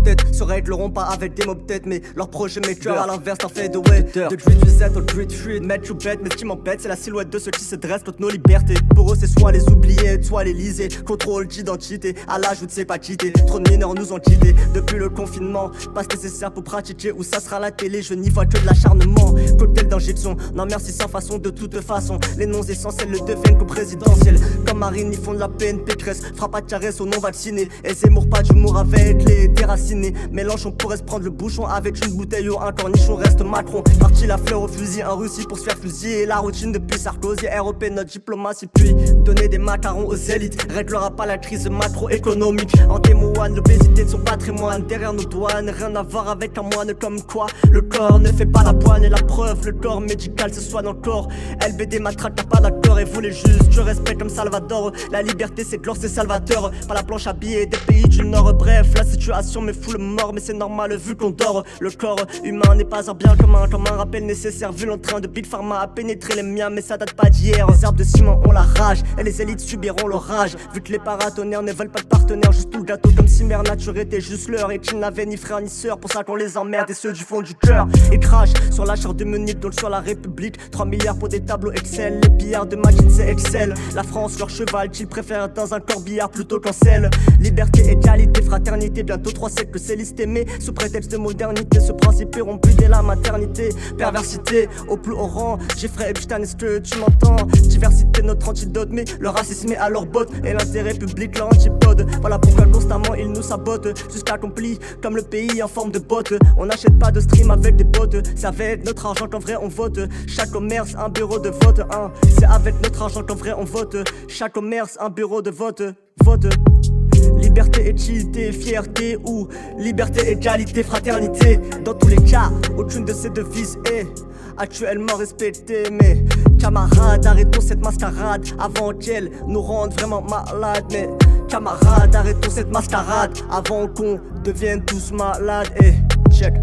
tête se régleront pas avec des mots tête, mais leur projet major à l'inverse t'en fait de way. De street reset au street street, match ou bête, mais ce qui m'embête c'est la silhouette de ceux qui se dressent contre nos libertés. Pour eux c'est soit les oublier, soit les liser. Contrôle d'identité, à l'âge où tu sais pas quitter. Trop de mineurs nous ont quittés depuis le confinement. Pas nécessaire pour pratiquer où ça sera la télé, je n'y vois que de l'acharnement. Cocktail d'injection, non merci sans façon, de toute façon. Les noms essentiels le deviennent qu'au présidentiel. Comme Marine, ils font de la peine, Pécresse fera pas de caresse aux non-vaccinés. Et Zemmour pas d'humour avec les déracinés. Mélenchon pourrait se prendre le bouchon avec une bouteille ou un cornichon. Reste Macron, parti la fleur au fusil en Russie pour se faire fusiller. La routine depuis Sarkozy, ROP notre diplomatie. Puis donner des macarons aux élites réglera pas la crise macroéconomique. En témoigne l'obésité de son patrimoine. Derrière nos douanes, rien à voir avec un moine. Comme quoi le corps ne fait pas la poigne. Et la preuve, le corps médical se soigne encore. LBD matraque, t'as pas d'accord et vous les juges tu respectes comme Salvador. La liberté c'est de l'or, c'est salvateur. Pas la planche à billets des pays du Nord. Bref, la situation me fout le mort, mais c'est normal vu qu'on dort. Le corps humain n'est pas un bien commun, comme un rappel nécessaire vu l'entrain de Big Pharma à pénétrer les miens. Mais ça date pas d'hier, les arbres de ciment ont la rage et les élites subiront l'orage. Vu que les paratonnerres ne veulent pas de partenaires, juste tout le gâteau comme si mère nature était juste leur. Et qu'ils n'avaient ni frère ni sœur, pour ça qu'on les emmerde. Et ceux du fond du cœur, ils crachent sur la chair de Munich, donc sur la République. 3 milliards pour des tableaux Excel, les pillards de machines c'est Excel. La France leur cheval qu'ils préfèrent dans un corbillard plutôt qu'en selle. Liberté, égalité, fraternité, bientôt 3 siècles que c'est listé. Mais sous prétexte de modernité, ce principe est rompu dès la maternité. Perversité au plus haut rang, Jeffrey Epstein, est-ce que tu m'entends? Diversité notre antidote, mais le racisme est à leur botte et l'intérêt public leur antipode. Voilà pourquoi constamment ils nous sabotent, jusqu'accompli comme le pays en forme de botte. On n'achète pas de stream avec des potes, c'est avec notre argent qu'en vrai on vote. Chaque commerce un bureau de vote, hein. C'est avec notre argent qu'en vrai on vote. Chaque commerce un bureau de vote, vote. Liberté, utilité, fierté ou liberté, égalité, fraternité. Dans tous les cas, aucune de ces devises est actuellement respectée. Mais camarades, arrêtons cette mascarade avant qu'elle nous rende vraiment malades. Mais camarades, arrêtons cette mascarade avant qu'on devienne tous malades. Et check.